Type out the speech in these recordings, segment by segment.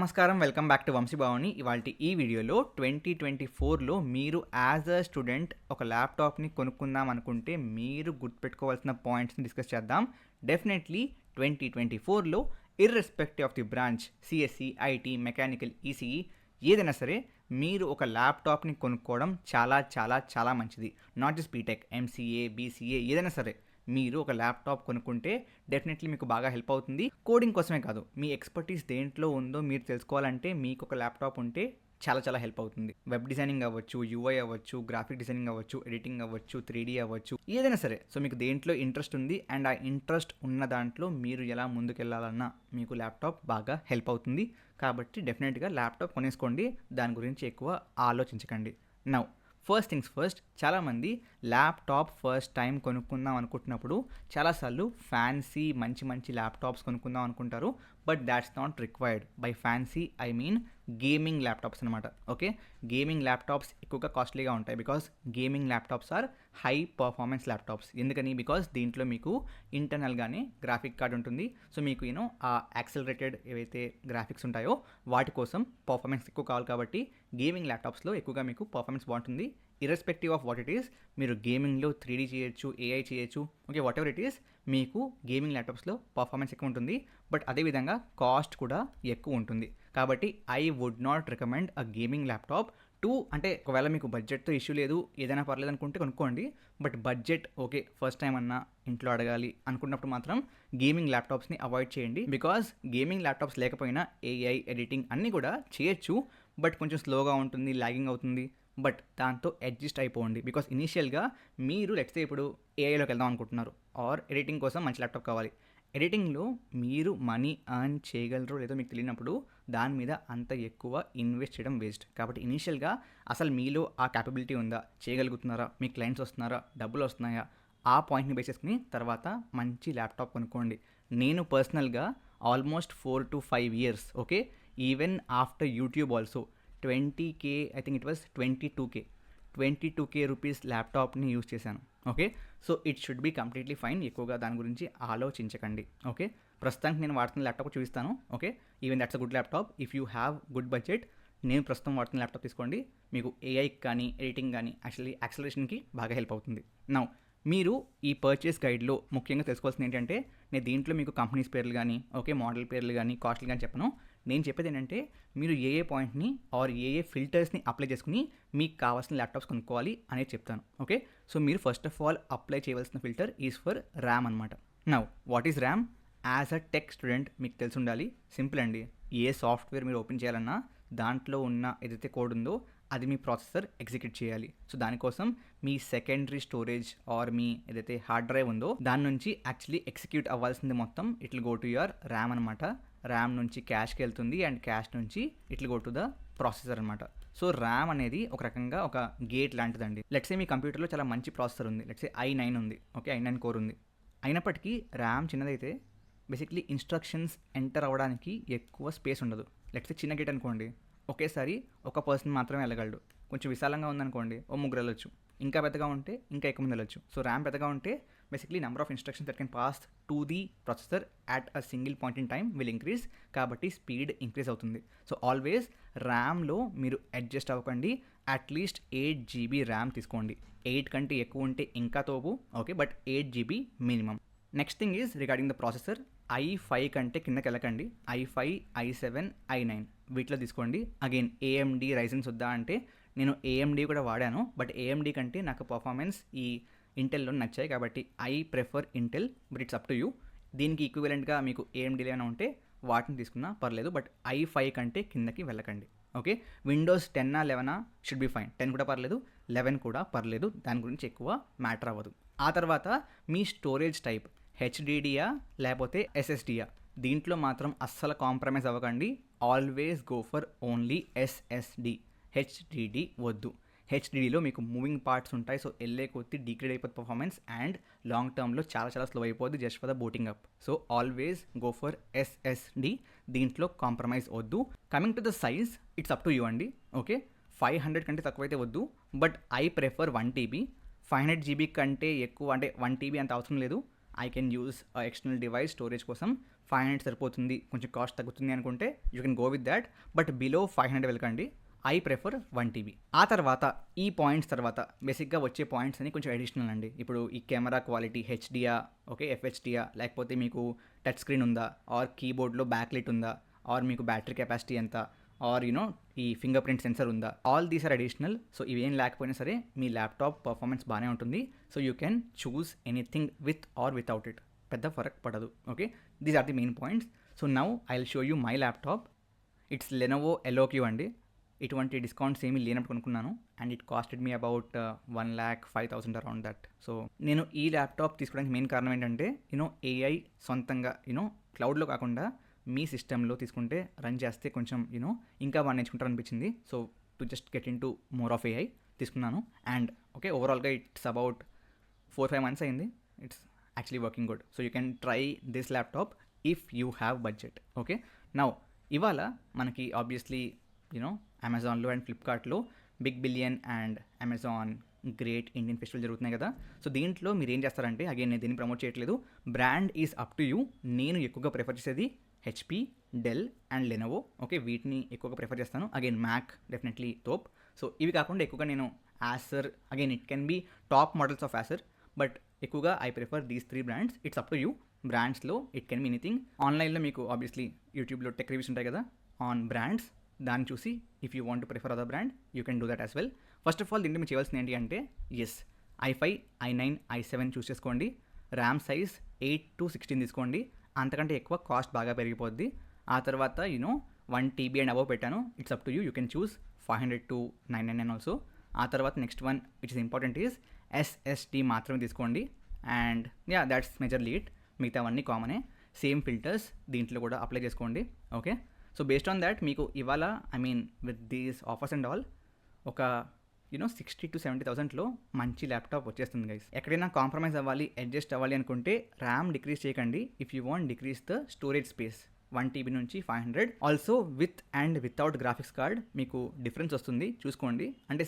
నమస్కారం. Welcome back to Vamshibhavani. ఇవాల్టి ఈ వీడియోలో 2024లో మీరు యాజ్ అ స్టూడెంట్ ఒక ల్యాప్టాప్ని కొనుక్కుందాం అనుకుంటే మీరు గుర్తుపెట్టుకోవాల్సిన పాయింట్స్ని డిస్కస్ చేద్దాం. డెఫినెట్లీ 2024లో irrespective of the branch CSC, IT, mechanical, ECE ఏదైనా సరే మీరు ఒక ల్యాప్టాప్ని కొనుక్కోవడం చాలా చాలా చాలా మంచిది. Not just BTech, MCA, BCA ఏదైనా సరే మీరు ఒక ల్యాప్టాప్ కొనుక్కుంటే డెఫినెట్లీ మీకు బాగా హెల్ప్ అవుతుంది. కోడింగ్ కోసమే కాదు, మీ ఎక్స్పర్టీస్ దేంట్లో ఉందో మీరు తెలుసుకోవాలంటే మీకు ఒక ల్యాప్టాప్ ఉంటే చాలా చాలా హెల్ప్ అవుతుంది. వెబ్ డిజైనింగ్ అవ్వచ్చు, యూఐ అవ్వచ్చు, గ్రాఫిక్ డిజైనింగ్ అవ్వచ్చు, ఎడిటింగ్ అవ్వచ్చు, 3D అవ్వచ్చు, ఏదైనా సరే. సో మీకు దేంట్లో ఇంట్రెస్ట్ ఉంది అండ్ ఆ ఇంట్రెస్ట్ ఉన్న దాంట్లో మీరు ఎలా ముందుకెళ్ళాలన్నా మీకు ల్యాప్టాప్ బాగా హెల్ప్ అవుతుంది. కాబట్టి డెఫినెట్గా ల్యాప్టాప్ కొనేసుకోండి, దాని గురించి ఎక్కువ ఆలోచించకండి. నౌ ఫస్ట్ థింగ్స్ ఫస్ట్, చాలామంది ల్యాప్టాప్ ఫస్ట్ టైం కొనుక్కుందాం అనుకుంటున్నప్పుడు చాలాసార్లు ఫ్యాన్సీ మంచి మంచి ల్యాప్టాప్స్ కొనుక్కుందాం అనుకుంటారు. But that's not required. By fancy I mean gaming laptops అనమాట. ఓకే, గేమింగ్ ల్యాప్టాప్స్ ఎక్కువగా కాస్ట్లీగా ఉంటాయి because gaming laptops are high performance laptops. ఎందుకని? బికాస్ దీంట్లో మీకు ఇంటర్నల్గానే గ్రాఫిక్ కార్డ్ ఉంటుంది. సో మీకు ఆ యాక్సలరేటెడ్ ఏవైతే గ్రాఫిక్స్ ఉంటాయో వాటి కోసం పర్ఫార్మెన్స్ ఎక్కువ కావాలి. కాబట్టి గేమింగ్ ల్యాప్టాప్స్లో ఎక్కువగా మీకు పర్ఫార్మెన్స్ బాగుంటుంది. Irrespective of what it is, మీరు గేమింగ్లో 3D చేయొచ్చు, ఏఐ చేయొచ్చు, okay, whatever it is, మీకు గేమింగ్ ల్యాప్టాప్స్లో పర్ఫార్మెన్స్ ఎక్కువ ఉంటుంది. బట్ అదేవిధంగా కాస్ట్ కూడా ఎక్కువ ఉంటుంది. కాబట్టి I would not recommend a gaming laptop అంటే ఒకవేళ మీకు బడ్జెట్తో ఇష్యూ లేదు, ఏదైనా పర్లేదు అనుకుంటే కొనుక్కోండి. But budget okay, first time అన్నా ఇంట్లో అడగాలి అనుకున్నప్పుడు మాత్రం గేమింగ్ ల్యాప్టాప్స్ని అవాయిడ్ చేయండి. బికాస్ గేమింగ్ ల్యాప్టాప్స్ లేకపోయినా ఏఐ, ఎడిటింగ్ అన్నీ కూడా చేయొచ్చు. బట్ కొంచెం స్లోగా ఉంటుంది, లాగింగ్ అవుతుంది. బట్ దాంతో అడ్జస్ట్ అయిపోండి. బికాస్ ఇనీషియల్గా మీరు లెట్స్ ఇప్పుడు ఏఐలోకి వెళ్దాం అనుకుంటున్నారు, ఆర్ ఎడిటింగ్ కోసం మంచి ల్యాప్టాప్ కావాలి. ఎడిటింగ్లో మీరు మనీ ఎర్న్ చేయగలరో లేదో మీకు తెలియనప్పుడు దాని మీద అంత ఎక్కువ ఇన్వెస్ట్ చేయడం వేస్ట్. కాబట్టి ఇనీషియల్గా అసలు మీలో ఆ క్యాపబిలిటీ ఉందా, చేయగలుగుతున్నారా, మీ క్లయింట్స్ వస్తున్నారా, డబ్బులు వస్తున్నాయా, ఆ పాయింట్ని బేస్ చేసుకుని తర్వాత మంచి ల్యాప్టాప్ కొనుక్కోండి. నేను పర్సనల్గా almost 4 to 5 years, okay, even after YouTube also 20K, I think it was 22K rupees ల్యాప్టాప్ని యూజ్ చేశాను. Okay, so it should be completely fine. ఎక్కువగా దాని గురించి ఆలోచించకండి. ఓకే, ప్రస్తుతానికి నేను వాడుతున్న ల్యాప్టాప్ చూపిస్తాను. Okay, even that's a good laptop. If you have good budget, నేను ప్రస్తుతం వాడుతున్న ల్యాప్టాప్ తీసుకోండి. మీకు ఏఐకి కానీ ఎడిటింగ్ కానీ యాక్సలరేషన్కి బాగా హెల్ప్ అవుతుంది. నౌ మీరు ఈ పర్చేస్ గైడ్లో ముఖ్యంగా తెలుసుకోవాల్సింది ఏంటంటే, నేను దీంట్లో మీకు కంపెనీస్ పేర్లు కానీ, ఓకే, మోడల్ పేర్లు కానీ, కాస్ట్లు కానీ చెప్పను. నేను చెప్పేది ఏంటంటే, మీరు ఏ పాయింట్ని ఆర్ ఏ ఫిల్టర్స్ని అప్లై చేసుకుని మీకు కావాల్సిన ల్యాప్టాప్స్ కొనుక్కోవాలి అనేది చెప్తాను. ఓకే, సో మీరు ఫస్ట్ ఆఫ్ ఆల్ అప్లై చేయవలసిన ఫిల్టర్ ఈజ్ ఫర్ ర్యామ్ అనమాట. Now what is RAM? As a tech student మీకు తెలిసి ఉండాలి. సింపుల్ అండి. ఏ సాఫ్ట్వేర్ మీరు ఓపెన్ చేయాలన్నా దాంట్లో ఉన్న ఏదైతే కోడ్ ఉందో అది మీ ప్రాసెసర్ ఎగ్జిక్యూట్ చేయాలి. సో దానికోసం మీ సెకండరీ స్టోరేజ్ ఆర్ మీ ఏదైతే హార్డ్ డ్రైవ్ ఉందో దాని నుంచి యాక్చువల్లీ ఎగ్జిక్యూట్ అవ్వాల్సింది మొత్తం it will go to your RAM అనమాట. ర్యామ్ నుంచి క్యాష్కి వెళ్తుంది అండ్ క్యాష్ నుంచి it will go to the processor అనమాట. సో ర్యామ్ అనేది ఒక రకంగా ఒక గేట్ లాంటిదండి. లెట్సే మీ కంప్యూటర్లో చాలా మంచి ప్రాసెసర్ ఉంది, లెట్సే i9 ఉంది, ఓకే, i9 కోర్ ఉంది. అయినప్పటికీ ర్యామ్ చిన్నదైతే బేసిక్లీ ఇన్స్ట్రక్షన్స్ ఎంటర్ అవ్వడానికి ఎక్కువ స్పేస్ ఉండదు. లెట్సే చిన్న గేట్ అనుకోండి, ఒకేసారి ఒక పర్సన్ మాత్రమే వెళ్ళగలడు. కొంచెం విశాలంగా ఉందనుకోండి, ఓ ముగ్గురు వెళ్ళొచ్చు. ఇంకా పెద్దగా ఉంటే ఇంకా ఎక్కువ మంది వెళ్ళొచ్చు. సో ర్యామ్ పెద్దగా ఉంటే basically number of instructions that can pass to the processor at a single point in time will increase. కాబట్టి స్పీడ్ ఇంక్రీజ్ అవుతుంది. సో ఆల్వేస్ ర్యామ్లో మీరు అడ్జస్ట్ అవ్వకండి. అట్లీస్ట్ 8GB ర్యామ్ తీసుకోండి. 8 కంటే ఎక్కువ ఉంటే ఇంకా తోపు, okay, but 8GB minimum. Next thing is regarding the processor. i5 కంటే కిందకి వెళ్ళకండి. i5, i7, i9 వీటిలో తీసుకోండి. అగైన్ AMD రైజన్స్ వద్దా అంటే నేను AMD కూడా వాడాను, బట్ AMD కంటే నాకు పర్ఫార్మెన్స్ ఈ ఇంటెల్లో నచ్చాయి. కాబట్టి I prefer Intel, but it's up to you. దీనికి ఈక్వివలెంట్గా మీకు AMDలో ఏమైనా ఉంటే వాటిని తీసుకున్నా పర్లేదు, బట్ i5 కంటే కిందకి వెళ్ళకండి. Okay, Windows 10 11 should be fine. 10 కూడా పర్లేదు, 11 కూడా పర్లేదు, దాని గురించి ఎక్కువ మ్యాటర్ అవ్వదు. ఆ తర్వాత మీ స్టోరేజ్ టైప్ HDDయా లేకపోతే SSDయా, దీంట్లో మాత్రం అస్సలు కాంప్రమైజ్ అవ్వకండి. Always go for only SSD. HDD వద్దు. HDDలో మీకు మూవింగ్ పార్ట్స్ ఉంటాయి. సో వెళ్ళే కొద్ది డిగ్రేడ్ అయిపోతుంది పర్ఫార్మెన్స్ అండ్ లాంగ్ టర్మ్లో చాలా చాలా స్లో అయిపోద్ది just for the booting up. So always go for SSD. దీంట్లో కాంప్రమైజ్ వద్దు. Coming to the size, it's up to you అండి. ఓకే, 500 కంటే తక్కువైతే వద్దు, but I prefer 1TB. 500GB కంటే ఎక్కువ అంటే 1TB అంత అవసరం లేదు. I can use external device storage కోసం. 500 సరిపోతుంది, కొంచెం కాస్ట్ తగ్గుతుంది అనుకుంటే you can go with that. But below 500 వెళ్ళకండి. I prefer 1 TB. ఆ తర్వాత ఈ పాయింట్స్ తర్వాత బేసిక్గా వచ్చే పాయింట్స్ అని కొంచెం అడిషనల్ అండి. ఇప్పుడు ఈ కెమెరా క్వాలిటీ హెచ్డియా, ఓకే, ఎఫ్హెచ్డియా, లేకపోతే మీకు టచ్ స్క్రీన్ ఉందా, ఆర్ కీబోర్డ్లో బ్యాక్ లైట్ ఉందా, ఆర్ మీకు బ్యాటరీ కెపాసిటీ ఎంత, ఆర్ ఈ ఫింగర్ ప్రింట్ సెన్సర్ ఉందా, all these are additional. So ఇవేం లేకపోయినా సరే మీ ల్యాప్టాప్ పర్ఫార్మెన్స్ బాగానే ఉంటుంది. So you can choose anything with or without it, పెద్ద ఫరక్ పడదు. Okay, these are the main points. So now I will show you my laptop. It's Lenovo ఎల్ఓక్యూ అండి. ఇటువంటి డిస్కౌంట్స్ ఏమీ లేనప్పుడు కొనుక్కున్నాను and it costed me about 1,05,000 around that. So నేను ఈ ల్యాప్టాప్ తీసుకోవడానికి మెయిన్ కారణం ఏంటంటే ఏఐ సొంతంగా క్లౌడ్లో కాకుండా మీ సిస్టంలో తీసుకుంటే రన్ చేస్తే కొంచెం ఇంకా బాగా నేర్చుకుంటారు అనిపించింది. So to just get into more of AI తీసుకున్నాను. అండ్ ఓకే, ఓవరాల్గా ఇట్స్ అబౌట్ 4-5 months అయింది. It's actually working good. So you can try this laptop if you have budget. Okay, now ఇవాళ మనకి ఆబ్వియస్లీ అమెజాన్లో and ఫ్లిప్కార్ట్లో big billion and Amazon great Indian festival జరుగుతున్నాయి కదా. So దీంట్లో మీరు ఏం చేస్తారంటే, అగైన్ నేను దీన్ని ప్రమోట్ చేయట్లేదు, brand is up to you. నేను ఎక్కువగా ప్రిఫర్ చేసేది HP, Dell and Lenovo. Okay, వీటిని ఎక్కువగా ప్రిఫర్ చేస్తాను. అగైన్ మ్యాక్ డెఫినెట్లీ తోప్. సో ఇవి కాకుండా ఎక్కువగా నేను Acer, again it can be top models of Acer, but ఎక్కువగా I prefer these 3 brands. It's up to you. బ్రాండ్స్లో ఇట్ కెన్ బీ ఎనీథింగ్. ఆన్లైన్లో మీకు ఆబ్వియస్లీ యూట్యూబ్లో టెక్ రివ్యూస్ ఉంటాయి కదా ఆన్ బ్రాండ్స్, దాన్ని చూసి if you want to prefer other brand you can do that as well. First of all దీంట్లో మీరు చేయాల్సింది ఏంటి అంటే, ఎస్ i5, i9, i7 చూస్ చేసుకోండి. ర్యామ్ సైజ్ 8 to 16 తీసుకోండి. అంతకంటే ఎక్కువ కాస్ట్ బాగా పెరిగిపోద్ది. ఆ తర్వాత 1 TB అండ్ అబవ్ పెట్టాను. It's up to you. You can choose 500 to 999 also. ఆ తర్వాత next one which is important is SSD మాత్రమే తీసుకోండి. And yeah, that's majorly it. మిగతావన్నీ కామనే. సేమ్ ఫిల్టర్స్ దీంట్లో కూడా అప్లై చేసుకోండి. Okay, so based on that మీకు ఇవాళ with these offers and all ఒక 60,000 to 70,000లో మంచి ల్యాప్టాప్ వచ్చేస్తుంది గైస్. ఎక్కడైనా కాంప్రమైజ్ అవ్వాలి, అడ్జస్ట్ అవ్వాలి అనుకుంటే ర్యామ్ డిక్రీజ్ చేయకండి. If you want decrease the storage space 1 TB నుంచి 500. Also with and without graphics card మీకు డిఫరెన్స్ వస్తుంది, చూసుకోండి. అంటే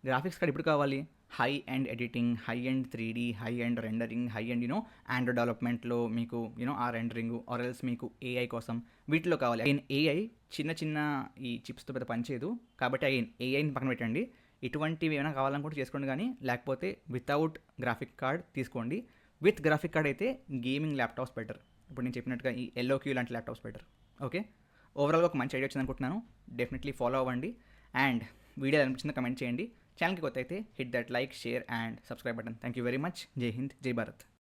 గ్రాఫిక్స్ కార్డ్ ఇప్పుడు కావాలి, high and editing, high and 3D, high and rendering, high and Android డెవలప్మెంట్లో మీకు ఆ రెండరింగ్, ఆర్ ఎల్స్ మీకు ఏఐ కోసం వీటిలో కావాలి. అగైన్ ఏఐ చిన్న ఈ చిప్స్తో పెద్ద పనిచేయదు కాబట్టి అగైన్ ఏఐని పక్కన పెట్టండి. ఇటువంటివి ఏమైనా కావాలనుకుంటే చేసుకోండి, కానీ లేకపోతే వితౌట్ గ్రాఫిక్ కార్డ్ తీసుకోండి. విత్ గ్రాఫిక్ కార్డ్ అయితే గేమింగ్ ల్యాప్టాప్స్ బెటర్. ఇప్పుడు నేను చెప్పినట్టుగా ఈ ఎల్ఓక్యూ లాంటి ల్యాప్టాప్స్ బెటర్. ఓకే, ఓవరాల్గా ఒక మంచి ఐడియా వచ్చింది అనుకుంటున్నాను. డెఫినెట్లీ ఫాలో అవ్వండి అండ్ వీడియో అనిపించిందో కమెంట్ చేయండి. ఛానల్కి కొత్త అయితే hit that like, share and subscribe button. Thank you very much. జై హింద్, జై భారత్.